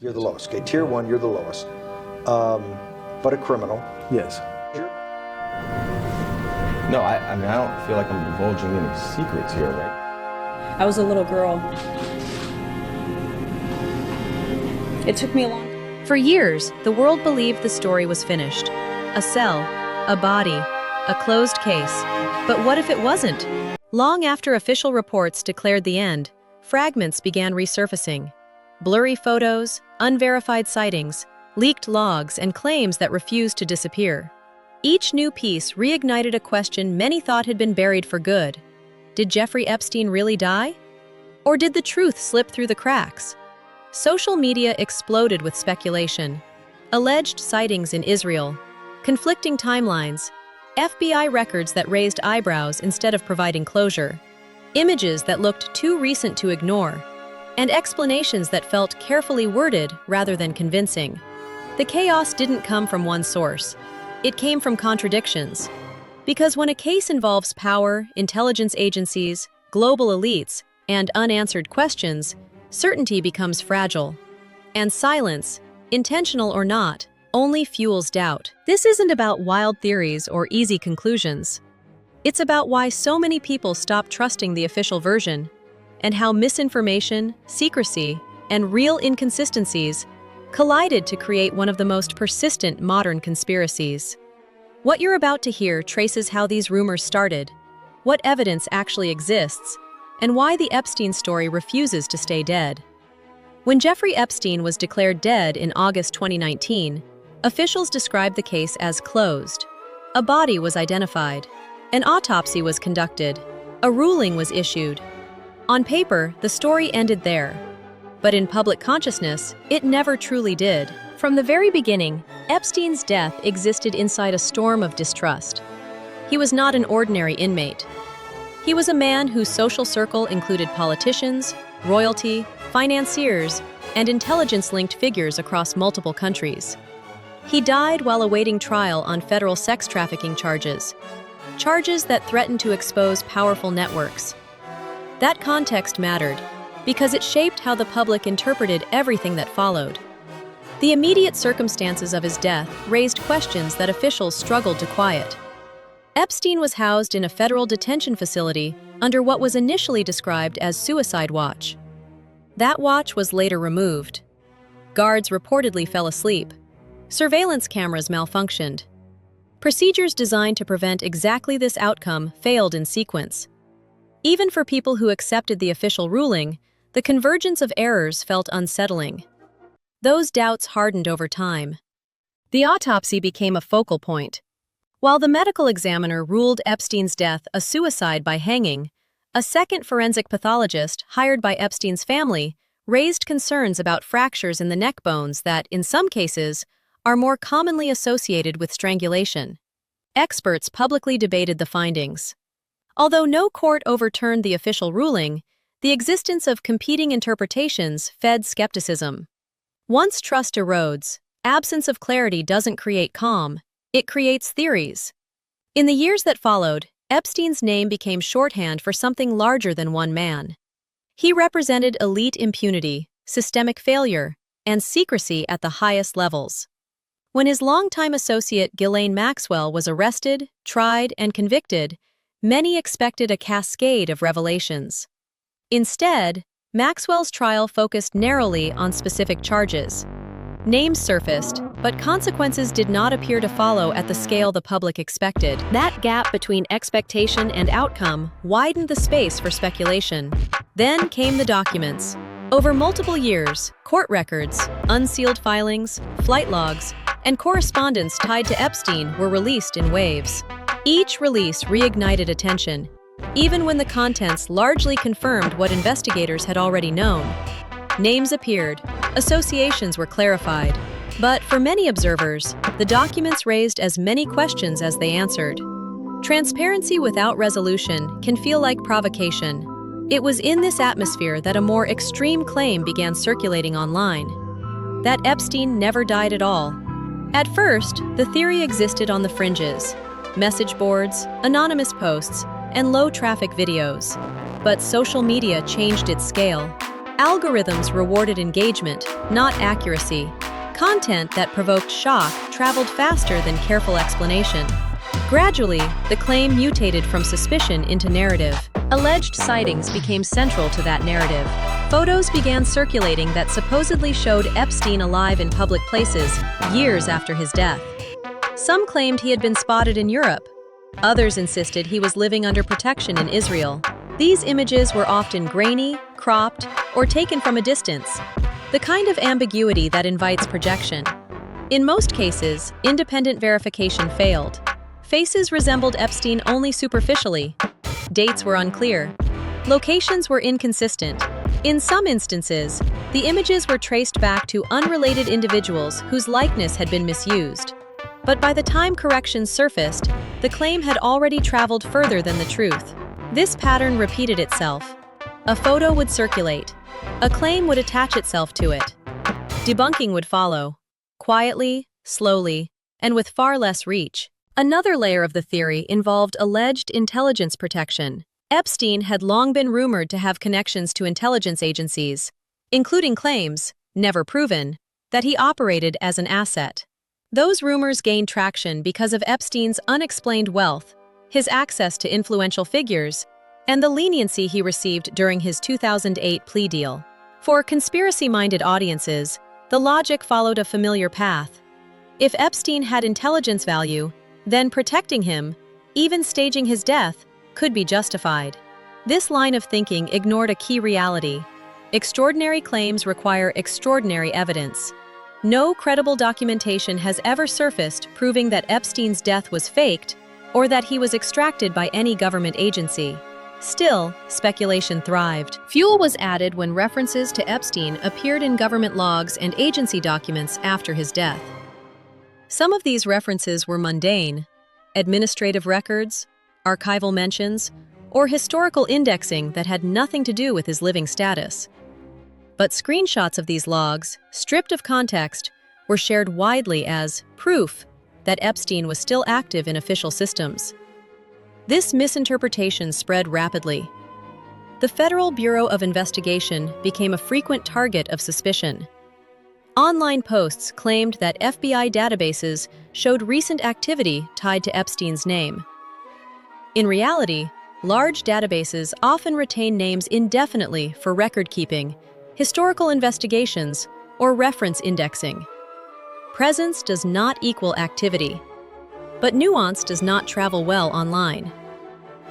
You're the lowest. Okay, tier one, you're the lowest. But a criminal. Yes. No, I mean, I don't feel like I'm divulging any secrets here, right? I was a little girl. It took me a long time. For years, the world believed the story was finished. A cell, a body, a closed case. But what if it wasn't? Long after official reports declared the end, fragments began resurfacing. Blurry photos, unverified sightings, leaked logs, and claims that refused to disappear. Each new piece reignited a question many thought had been buried for good. Did Jeffrey Epstein really die? Or did the truth slip through the cracks? Social media exploded with speculation. Alleged sightings in Israel, conflicting timelines, FBI records that raised eyebrows instead of providing closure, images that looked too recent to ignore, and explanations that felt carefully worded rather than convincing. The chaos didn't come from one source. It came from contradictions. Because when a case involves power, intelligence agencies, global elites, and unanswered questions, certainty becomes fragile. And silence, intentional or not, only fuels doubt. This isn't about wild theories or easy conclusions. It's about why so many people stop trusting the official version, and how misinformation, secrecy, and real inconsistencies collided to create one of the most persistent modern conspiracies. What you're about to hear traces how these rumors started, what evidence actually exists, and why the Epstein story refuses to stay dead. When Jeffrey Epstein was declared dead in August 2019, officials described the case as closed. A body was identified. An autopsy was conducted. A ruling was issued. On paper, the story ended there. But in public consciousness, it never truly did. From the very beginning, Epstein's death existed inside a storm of distrust. He was not an ordinary inmate. He was a man whose social circle included politicians, royalty, financiers, and intelligence-linked figures across multiple countries. He died while awaiting trial on federal sex trafficking charges that threatened to expose powerful networks. That context mattered, because it shaped how the public interpreted everything that followed. The immediate circumstances of his death raised questions that officials struggled to quiet. Epstein was housed in a federal detention facility under what was initially described as suicide watch. That watch was later removed. Guards reportedly fell asleep. Surveillance cameras malfunctioned. Procedures designed to prevent exactly this outcome failed in sequence. Even for people who accepted the official ruling, the convergence of errors felt unsettling. Those doubts hardened over time. The autopsy became a focal point. While the medical examiner ruled Epstein's death a suicide by hanging, a second forensic pathologist hired by Epstein's family raised concerns about fractures in the neck bones that, in some cases, are more commonly associated with strangulation. Experts publicly debated the findings. Although no court overturned the official ruling, the existence of competing interpretations fed skepticism. Once trust erodes, absence of clarity doesn't create calm, it creates theories. In the years that followed, Epstein's name became shorthand for something larger than one man. He represented elite impunity, systemic failure, and secrecy at the highest levels. When his longtime associate Ghislaine Maxwell was arrested, tried, and convicted, many expected a cascade of revelations. Instead, Maxwell's trial focused narrowly on specific charges. Names surfaced, but consequences did not appear to follow at the scale the public expected. That gap between expectation and outcome widened the space for speculation. Then came the documents. Over multiple years, court records, unsealed filings, flight logs, and correspondence tied to Epstein were released in waves. Each release reignited attention, even when the contents largely confirmed what investigators had already known. Names appeared, associations were clarified, but for many observers, the documents raised as many questions as they answered. Transparency without resolution can feel like provocation. It was in this atmosphere that a more extreme claim began circulating online: that Epstein never died at all. At first, the theory existed on the fringes: message boards, anonymous posts, and low-traffic videos. But social media changed its scale. Algorithms rewarded engagement, not accuracy. Content that provoked shock traveled faster than careful explanation. Gradually, the claim mutated from suspicion into narrative. Alleged sightings became central to that narrative. Photos began circulating that supposedly showed Epstein alive in public places years after his death. Some claimed he had been spotted in Europe. Others insisted he was living under protection in Israel. These images were often grainy, cropped, or taken from a distance, the kind of ambiguity that invites projection. In most cases, independent verification failed. Faces resembled Epstein only superficially. Dates were unclear. Locations were inconsistent. In some instances, the images were traced back to unrelated individuals whose likeness had been misused. But by the time corrections surfaced, the claim had already traveled further than the truth. This pattern repeated itself. A photo would circulate. A claim would attach itself to it. Debunking would follow, quietly, slowly, and with far less reach. Another layer of the theory involved alleged intelligence protection. Epstein had long been rumored to have connections to intelligence agencies, including claims, never proven, that he operated as an asset. Those rumors gained traction because of Epstein's unexplained wealth, his access to influential figures, and the leniency he received during his 2008 plea deal. For conspiracy-minded audiences, the logic followed a familiar path. If Epstein had intelligence value, then protecting him, even staging his death, could be justified. This line of thinking ignored a key reality. Extraordinary claims require extraordinary evidence. No credible documentation has ever surfaced proving that Epstein's death was faked or that he was extracted by any government agency. Still, speculation thrived. Fuel was added when references to Epstein appeared in government logs and agency documents after his death. Some of these references were mundane: administrative records, archival mentions, or historical indexing that had nothing to do with his living status. But screenshots of these logs, stripped of context, were shared widely as proof that Epstein was still active in official systems. This misinterpretation spread rapidly. The Federal Bureau of Investigation became a frequent target of suspicion. Online posts claimed that FBI databases showed recent activity tied to Epstein's name. In reality, large databases often retain names indefinitely for record-keeping, historical investigations, or reference indexing. Presence does not equal activity, but nuance does not travel well online.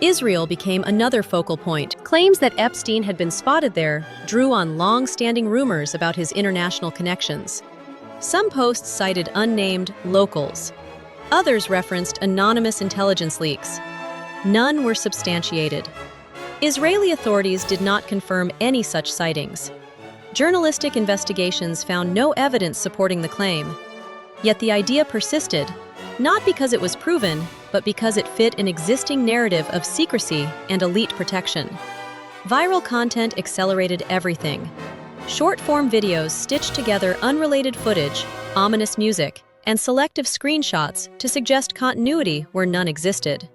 Israel became another focal point. Claims that Epstein had been spotted there drew on long-standing rumors about his international connections. Some posts cited unnamed locals. Others referenced anonymous intelligence leaks. None were substantiated. Israeli authorities did not confirm any such sightings. Journalistic investigations found no evidence supporting the claim. Yet the idea persisted, not because it was proven, but because it fit an existing narrative of secrecy and elite protection. Viral content accelerated everything. Short-form videos stitched together unrelated footage, ominous music, and selective screenshots to suggest continuity where none existed.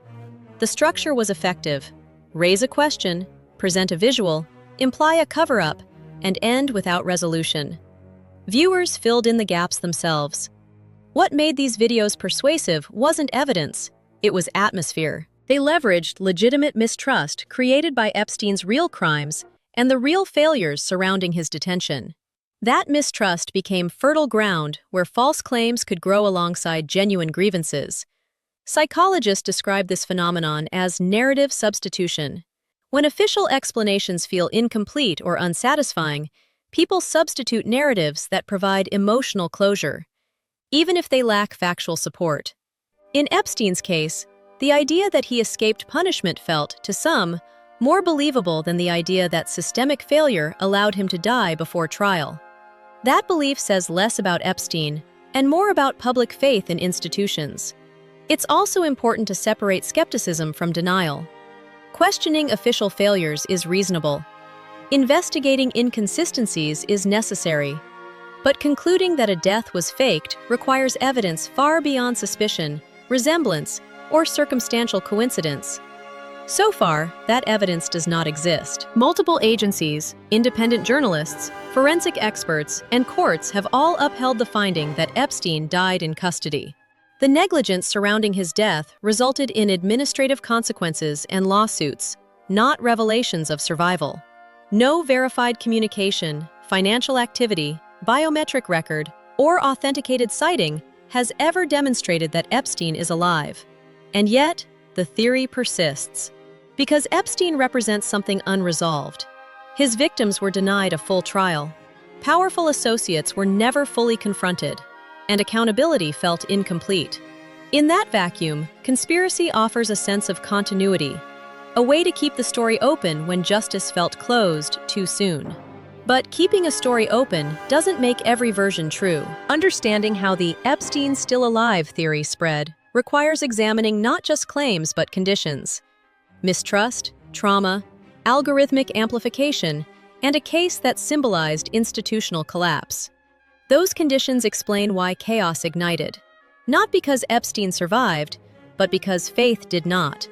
The structure was effective: raise a question, present a visual, imply a cover-up, and end without resolution. Viewers filled in the gaps themselves. What made these videos persuasive wasn't evidence, it was atmosphere. They leveraged legitimate mistrust created by Epstein's real crimes and the real failures surrounding his detention. That mistrust became fertile ground where false claims could grow alongside genuine grievances. Psychologists describe this phenomenon as narrative substitution. When official explanations feel incomplete or unsatisfying, people substitute narratives that provide emotional closure, even if they lack factual support. In Epstein's case, the idea that he escaped punishment felt, to some, more believable than the idea that systemic failure allowed him to die before trial. That belief says less about Epstein and more about public faith in institutions. It's also important to separate skepticism from denial. Questioning official failures is reasonable. Investigating inconsistencies is necessary. But concluding that a death was faked requires evidence far beyond suspicion, resemblance, or circumstantial coincidence. So far, that evidence does not exist. Multiple agencies, independent journalists, forensic experts, and courts have all upheld the finding that Epstein died in custody. The negligence surrounding his death resulted in administrative consequences and lawsuits, not revelations of survival. No verified communication, financial activity, biometric record, or authenticated sighting has ever demonstrated that Epstein is alive. And yet, the theory persists. Because Epstein represents something unresolved. His victims were denied a full trial. Powerful associates were never fully confronted, and accountability felt incomplete. In that vacuum, conspiracy offers a sense of continuity, a way to keep the story open when justice felt closed too soon. But keeping a story open doesn't make every version true. Understanding how the Epstein still alive theory spread requires examining not just claims but conditions. Mistrust, trauma, algorithmic amplification, and a case that symbolized institutional collapse. Those conditions explain why chaos ignited. Not because Epstein survived, but because faith did not.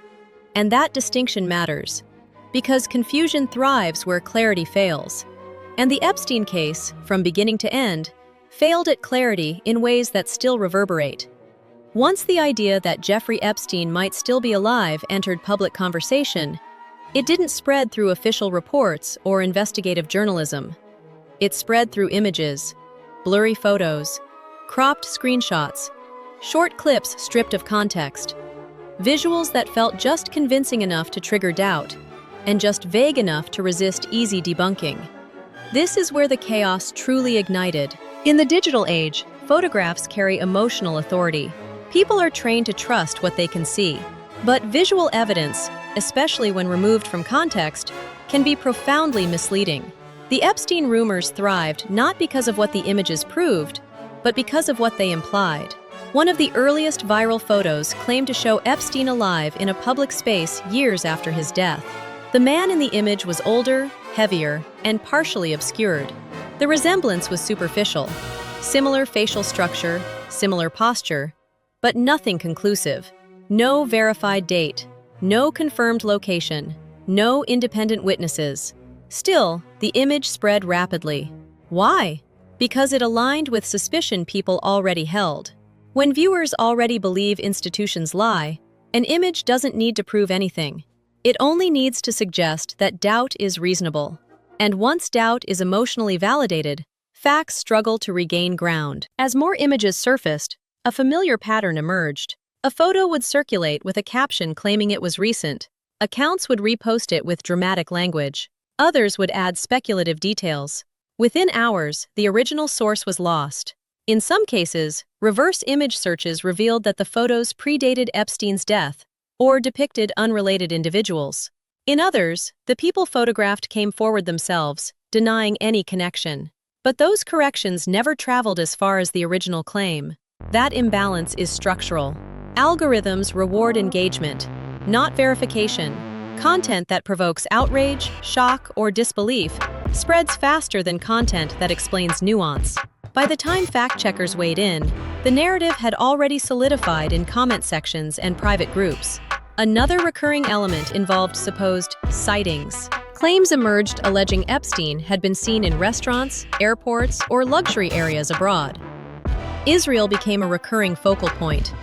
And that distinction matters, because confusion thrives where clarity fails. And the Epstein case, from beginning to end, failed at clarity in ways that still reverberate. Once the idea that Jeffrey Epstein might still be alive entered public conversation, it didn't spread through official reports or investigative journalism. It spread through images, blurry photos, cropped screenshots, short clips stripped of context, visuals that felt just convincing enough to trigger doubt, and just vague enough to resist easy debunking. This is where the chaos truly ignited. In the digital age, photographs carry emotional authority. People are trained to trust what they can see. But visual evidence, especially when removed from context, can be profoundly misleading. The Epstein rumors thrived not because of what the images proved, but because of what they implied. One of the earliest viral photos claimed to show Epstein alive in a public space years after his death. The man in the image was older, heavier, and partially obscured. The resemblance was superficial. Similar facial structure, similar posture, but nothing conclusive. No verified date, no confirmed location, no independent witnesses. Still, the image spread rapidly. Why? Because it aligned with suspicion people already held. When viewers already believe institutions lie, an image doesn't need to prove anything. It only needs to suggest that doubt is reasonable. And once doubt is emotionally validated, facts struggle to regain ground. As more images surfaced, a familiar pattern emerged. A photo would circulate with a caption claiming it was recent. Accounts would repost it with dramatic language. Others would add speculative details. Within hours, the original source was lost. In some cases, reverse image searches revealed that the photos predated Epstein's death or depicted unrelated individuals. In others, the people photographed came forward themselves, denying any connection. But those corrections never traveled as far as the original claim. That imbalance is structural. Algorithms reward engagement, not verification. Content that provokes outrage, shock, or disbelief spreads faster than content that explains nuance. By the time fact-checkers weighed in, the narrative had already solidified in comment sections and private groups. Another recurring element involved supposed sightings. Claims emerged alleging Epstein had been seen in restaurants, airports, or luxury areas abroad. Israel became a recurring focal point.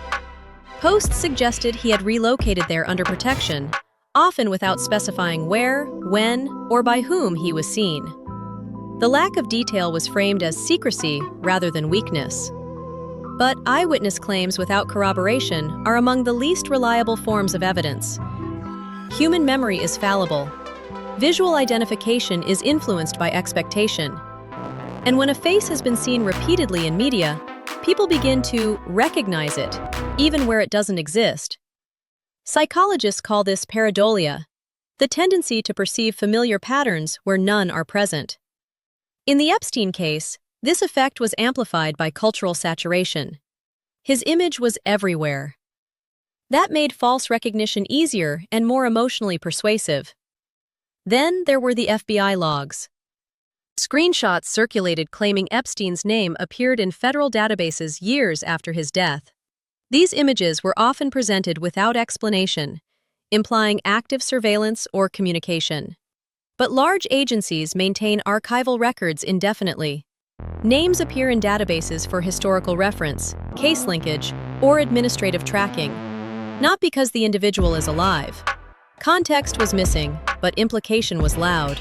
Posts suggested he had relocated there under protection, often without specifying where, when, or by whom he was seen. The lack of detail was framed as secrecy rather than weakness. But eyewitness claims without corroboration are among the least reliable forms of evidence. Human memory is fallible. Visual identification is influenced by expectation. And when a face has been seen repeatedly in media, people begin to recognize it, even where it doesn't exist. Psychologists call this pareidolia, the tendency to perceive familiar patterns where none are present. In the Epstein case, this effect was amplified by cultural saturation. His image was everywhere. That made false recognition easier and more emotionally persuasive. Then there were the FBI logs. Screenshots circulated claiming Epstein's name appeared in federal databases years after his death. These images were often presented without explanation, implying active surveillance or communication. But large agencies maintain archival records indefinitely. Names appear in databases for historical reference, case linkage, or administrative tracking, not because the individual is alive. Context was missing, but implication was loud.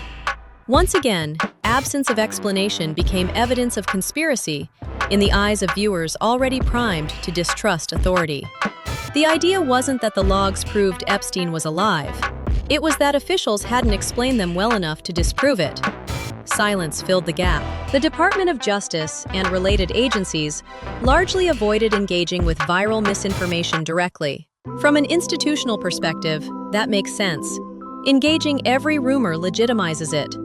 Once again, absence of explanation became evidence of conspiracy in the eyes of viewers already primed to distrust authority. The idea wasn't that the logs proved Epstein was alive. It was that officials hadn't explained them well enough to disprove it. Silence filled the gap. The Department of Justice and related agencies largely avoided engaging with viral misinformation directly. From an institutional perspective, that makes sense. Engaging every rumor legitimizes it.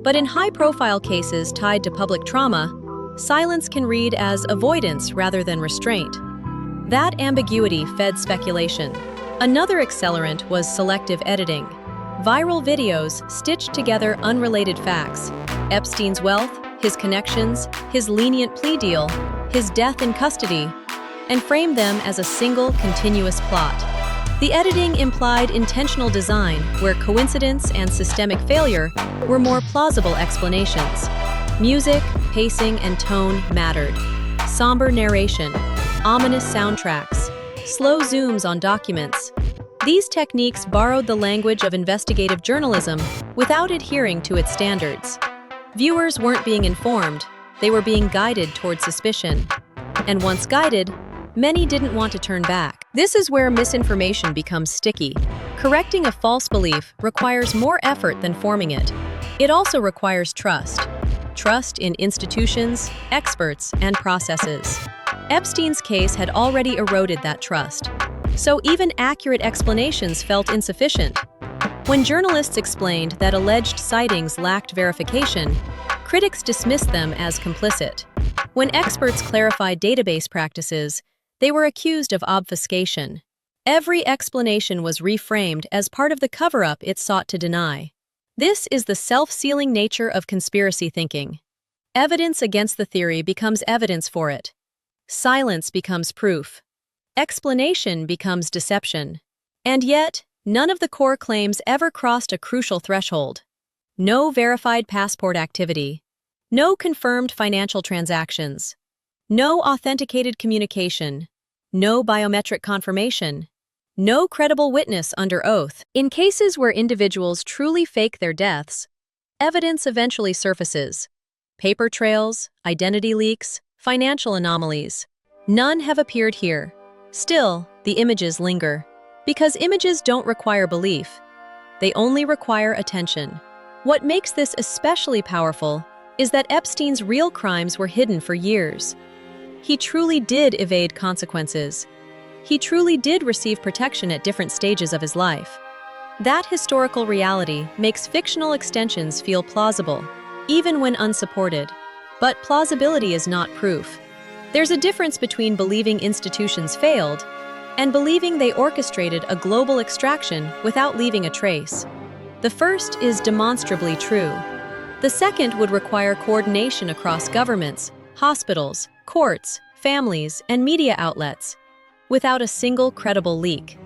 But in high-profile cases tied to public trauma, silence can read as avoidance rather than restraint. That ambiguity fed speculation. Another accelerant was selective editing. Viral videos stitched together unrelated facts: Epstein's wealth, his connections, his lenient plea deal, his death in custody, and framed them as a single, continuous plot. The editing implied intentional design, where coincidence and systemic failure were more plausible explanations. Music, pacing, and tone mattered. Somber narration, ominous soundtracks, slow zooms on documents. These techniques borrowed the language of investigative journalism without adhering to its standards. Viewers weren't being informed, they were being guided toward suspicion. And once guided, many didn't want to turn back. This is where misinformation becomes sticky. Correcting a false belief requires more effort than forming it. It also requires trust. Trust in institutions, experts, and processes. Epstein's case had already eroded that trust. So even accurate explanations felt insufficient. When journalists explained that alleged sightings lacked verification, critics dismissed them as complicit. When experts clarified database practices, they were accused of obfuscation. Every explanation was reframed as part of the cover-up it sought to deny. This is the self-sealing nature of conspiracy thinking. Evidence against the theory becomes evidence for it. Silence becomes proof. Explanation becomes deception. And yet, none of the core claims ever crossed a crucial threshold. No verified passport activity. No confirmed financial transactions. No authenticated communication. No biometric confirmation. No credible witness under oath. In cases where individuals truly fake their deaths, evidence eventually surfaces. Paper trails, identity leaks, financial anomalies. None have appeared here. Still, the images linger. Because images don't require belief. They only require attention. What makes this especially powerful is that Epstein's real crimes were hidden for years. He truly did evade consequences. He truly did receive protection at different stages of his life. That historical reality makes fictional extensions feel plausible, even when unsupported. But plausibility is not proof. There's a difference between believing institutions failed and believing they orchestrated a global extraction without leaving a trace. The first is demonstrably true. The second would require coordination across governments, hospitals, courts, families, and media outlets, without a single credible leak.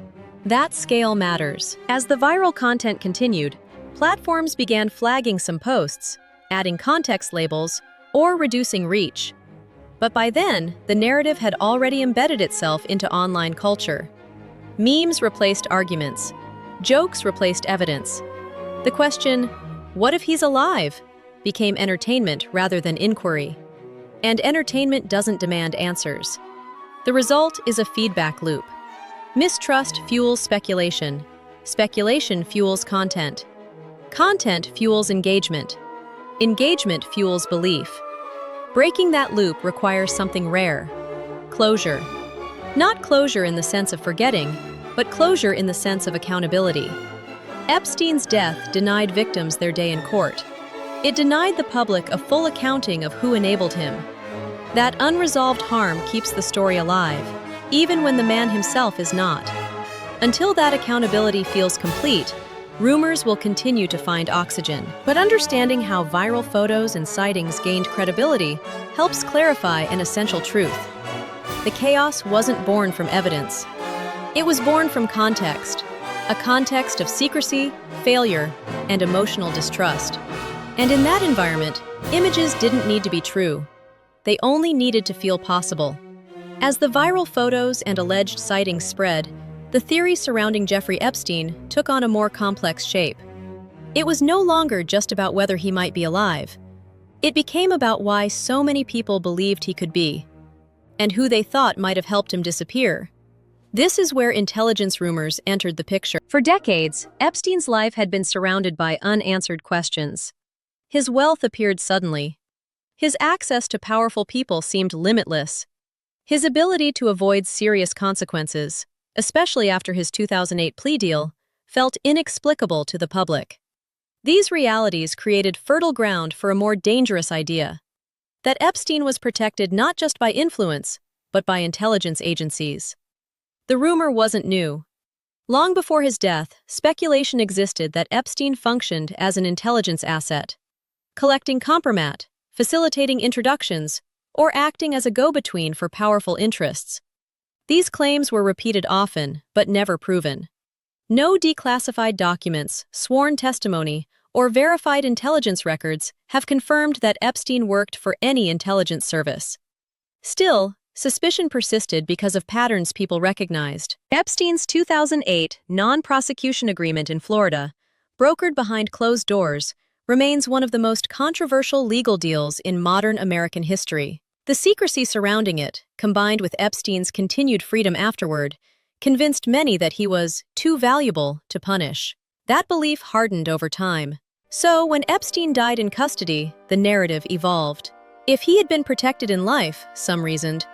That scale matters. As the viral content continued, platforms began flagging some posts, adding context labels, or reducing reach. But by then, the narrative had already embedded itself into online culture. Memes replaced arguments. Jokes replaced evidence. The question, "What if he's alive?" became entertainment rather than inquiry. And entertainment doesn't demand answers. The result is a feedback loop. Mistrust fuels speculation. Speculation fuels content. Content fuels engagement. Engagement fuels belief. Breaking that loop requires something rare: closure. Not closure in the sense of forgetting, but closure in the sense of accountability. Epstein's death denied victims their day in court. It denied the public a full accounting of who enabled him. That unresolved harm keeps the story alive, even when the man himself is not. Until that accountability feels complete, rumors will continue to find oxygen. But understanding how viral photos and sightings gained credibility helps clarify an essential truth. The chaos wasn't born from evidence. It was born from context. a context of secrecy, failure, and emotional distrust. And in that environment, images didn't need to be true. They only needed to feel possible. As the viral photos and alleged sightings spread, the theory surrounding Jeffrey Epstein took on a more complex shape. It was no longer just about whether he might be alive. It became about why so many people believed he could be, and who they thought might have helped him disappear. This is where intelligence rumors entered the picture. For decades, Epstein's life had been surrounded by unanswered questions. His wealth appeared suddenly. His access to powerful people seemed limitless. His ability to avoid serious consequences, especially after his 2008 plea deal, felt inexplicable to the public. These realities created fertile ground for a more dangerous idea: that Epstein was protected not just by influence, but by intelligence agencies. The rumor wasn't new. Long before his death, speculation existed that Epstein functioned as an intelligence asset, collecting compromat, facilitating introductions, or acting as a go-between for powerful interests. These claims were repeated often, but never proven. No declassified documents, sworn testimony, or verified intelligence records have confirmed that Epstein worked for any intelligence service. Still, suspicion persisted because of patterns people recognized. Epstein's 2008 non-prosecution agreement in Florida, brokered behind closed doors, remains one of the most controversial legal deals in modern American history. The secrecy surrounding it, combined with Epstein's continued freedom afterward, convinced many that he was too valuable to punish. That belief hardened over time. So, when Epstein died in custody, the narrative evolved. If he had been protected in life, some reasoned,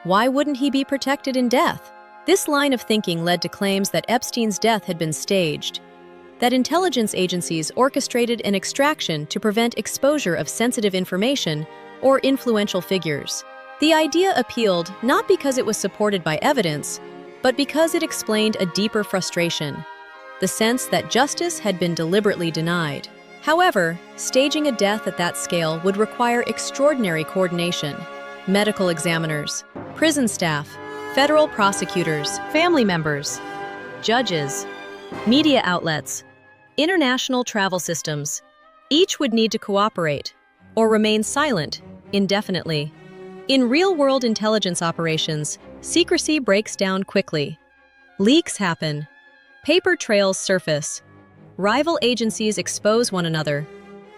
why wouldn't he be protected in death? This line of thinking led to claims that Epstein's death had been staged, that intelligence agencies orchestrated an extraction to prevent exposure of sensitive information or influential figures. The idea appealed not because it was supported by evidence, but because it explained a deeper frustration: the sense that justice had been deliberately denied. However, staging a death at that scale would require extraordinary coordination. Medical examiners, prison staff, federal prosecutors, family members, judges, media outlets, international travel systems. Each would need to cooperate or remain silent indefinitely. In real-world intelligence operations, secrecy breaks down quickly. Leaks happen. Paper trails surface. Rival agencies expose one another.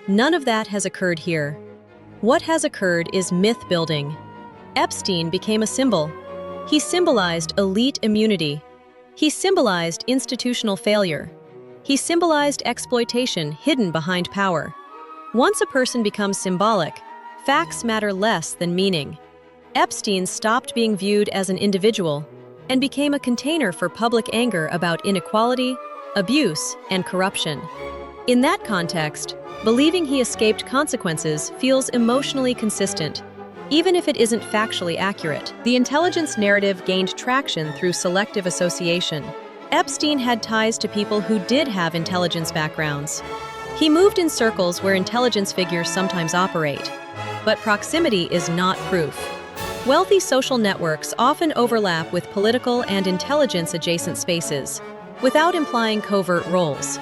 None of that has occurred here. What has occurred is myth-building. Epstein became a symbol. He symbolized elite immunity. He symbolized institutional failure. He symbolized exploitation hidden behind power. Once a person becomes symbolic, facts matter less than meaning. Epstein stopped being viewed as an individual and became a container for public anger about inequality, abuse, and corruption. In that context, believing he escaped consequences feels emotionally consistent, even if it isn't factually accurate. The intelligence narrative gained traction through selective association. Epstein had ties to people who did have intelligence backgrounds. He moved in circles where intelligence figures sometimes operate. But proximity is not proof. Wealthy social networks often overlap with political and intelligence-adjacent spaces, without implying covert roles.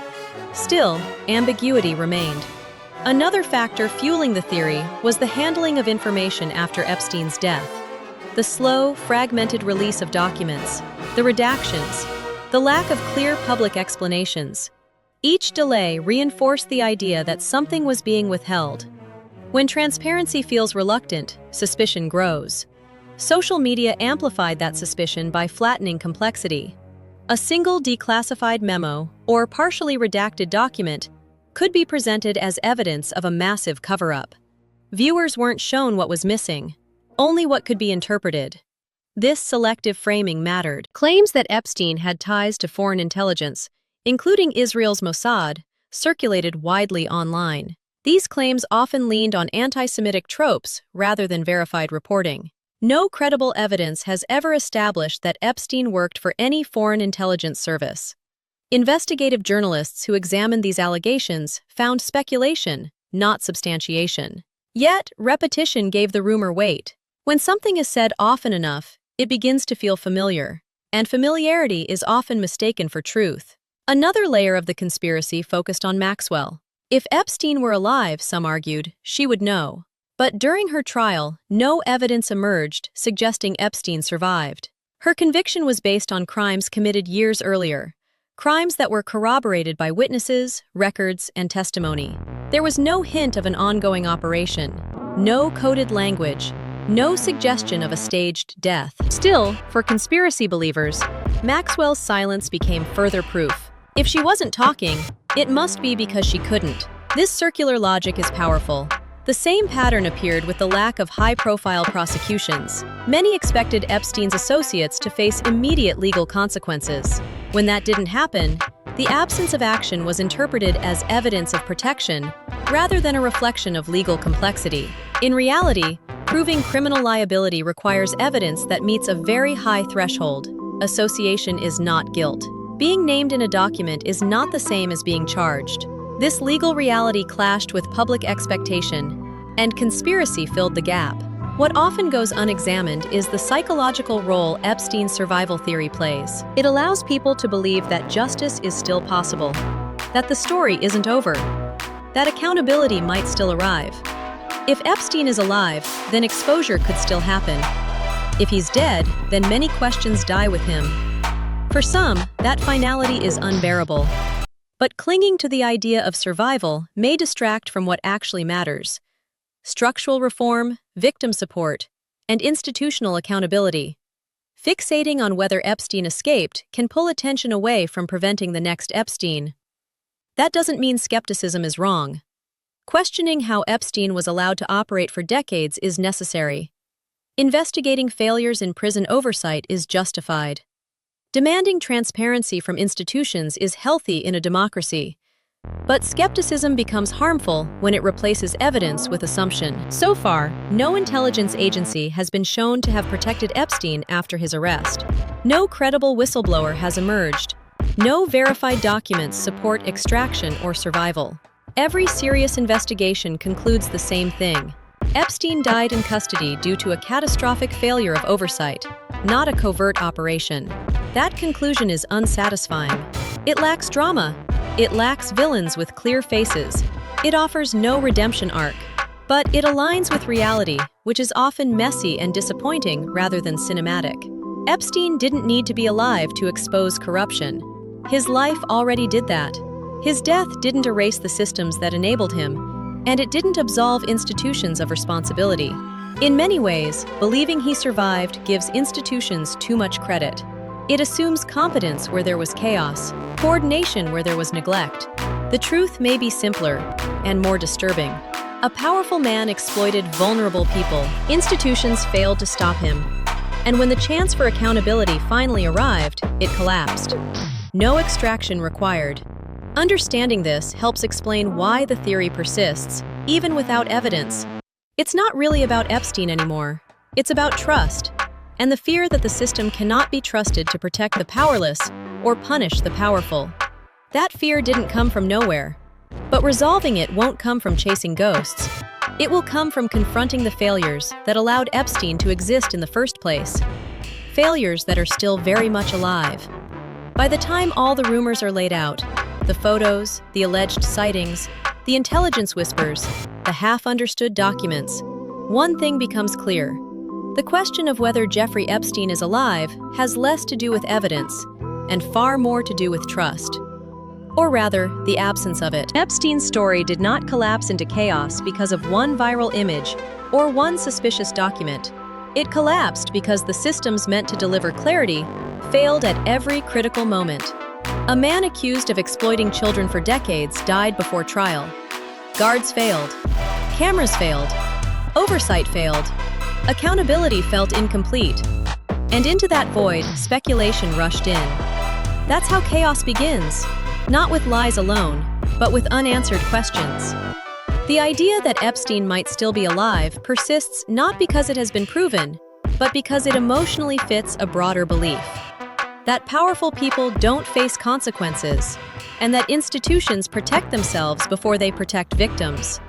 Still, ambiguity remained. Another factor fueling the theory was the handling of information after Epstein's death. The slow, fragmented release of documents, the redactions, the lack of clear public explanations. Each delay reinforced the idea that something was being withheld. When transparency feels reluctant, suspicion grows. Social media amplified that suspicion by flattening complexity. A single declassified memo or partially redacted document could be presented as evidence of a massive cover-up. Viewers weren't shown what was missing, only what could be interpreted. This selective framing mattered. Claims that Epstein had ties to foreign intelligence, including Israel's Mossad, circulated widely online. These claims often leaned on anti-Semitic tropes rather than verified reporting. No credible evidence has ever established that Epstein worked for any foreign intelligence service. Investigative journalists who examined these allegations found speculation, not substantiation. Yet, repetition gave the rumor weight. When something is said often enough, it begins to feel familiar, and familiarity is often mistaken for truth. Another layer of the conspiracy focused on Maxwell. If Epstein were alive, some argued, she would know. But during her trial, no evidence emerged suggesting Epstein survived. Her conviction was based on crimes committed years earlier, crimes that were corroborated by witnesses, records, and testimony. There was no hint of an ongoing operation, no coded language, no suggestion of a staged death. Still, for conspiracy believers, Maxwell's silence became further proof. If she wasn't talking, it must be because she couldn't. This circular logic is powerful. The same pattern appeared with the lack of high-profile prosecutions. Many expected Epstein's associates to face immediate legal consequences. When that didn't happen, the absence of action was interpreted as evidence of protection rather than a reflection of legal complexity. In reality, proving criminal liability requires evidence that meets a very high threshold. Association is not guilt. Being named in a document is not the same as being charged. This legal reality clashed with public expectation, and conspiracy filled the gap. What often goes unexamined is the psychological role Epstein's survival theory plays. It allows people to believe that justice is still possible, that the story isn't over, that accountability might still arrive. If Epstein is alive, then exposure could still happen. If he's dead, then many questions die with him. For some, that finality is unbearable. But clinging to the idea of survival may distract from what actually matters: structural reform, victim support, and institutional accountability. Fixating on whether Epstein escaped can pull attention away from preventing the next Epstein. That doesn't mean skepticism is wrong. Questioning how Epstein was allowed to operate for decades is necessary. Investigating failures in prison oversight is justified. Demanding transparency from institutions is healthy in a democracy. But skepticism becomes harmful when it replaces evidence with assumption. So far, no intelligence agency has been shown to have protected Epstein after his arrest. No credible whistleblower has emerged. No verified documents support extraction or survival. Every serious investigation concludes the same thing: Epstein died in custody due to a catastrophic failure of oversight, not a covert operation. That conclusion is unsatisfying. It lacks drama. It lacks villains with clear faces. It offers no redemption arc. But it aligns with reality, which is often messy and disappointing rather than cinematic. Epstein didn't need to be alive to expose corruption. His life already did that. His death didn't erase the systems that enabled him, and it didn't absolve institutions of responsibility. In many ways, believing he survived gives institutions too much credit. It assumes competence where there was chaos, coordination where there was neglect. The truth may be simpler and more disturbing. A powerful man exploited vulnerable people. Institutions failed to stop him. And when the chance for accountability finally arrived, it collapsed. No extraction required. Understanding this helps explain why the theory persists, even without evidence. It's not really about Epstein anymore. It's about trust, and the fear that the system cannot be trusted to protect the powerless or punish the powerful. That fear didn't come from nowhere. But resolving it won't come from chasing ghosts. It will come from confronting the failures that allowed Epstein to exist in the first place. Failures that are still very much alive. By the time all the rumors are laid out, the photos, the alleged sightings, the intelligence whispers, the half-understood documents, one thing becomes clear. The question of whether Jeffrey Epstein is alive has less to do with evidence and far more to do with trust. Or rather, the absence of it. Epstein's story did not collapse into chaos because of one viral image or one suspicious document. It collapsed because the systems meant to deliver clarity failed at every critical moment. A man accused of exploiting children for decades died before trial. Guards failed. Cameras failed. Oversight failed. Accountability felt incomplete. And into that void, speculation rushed in. That's how chaos begins, not with lies alone, but with unanswered questions. The idea that Epstein might still be alive persists not because it has been proven, but because it emotionally fits a broader belief. That powerful people don't face consequences, and that institutions protect themselves before they protect victims.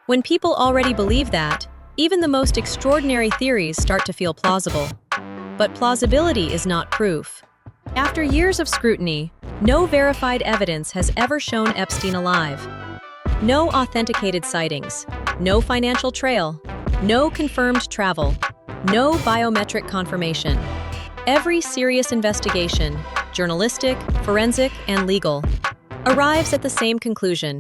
When people already believe that, even the most extraordinary theories start to feel plausible. But plausibility is not proof. After years of scrutiny, No verified evidence has ever shown Epstein alive. No authenticated sightings, no financial trail, no confirmed travel, no biometric confirmation. Every serious investigation, journalistic, forensic, and legal, arrives at the same conclusion: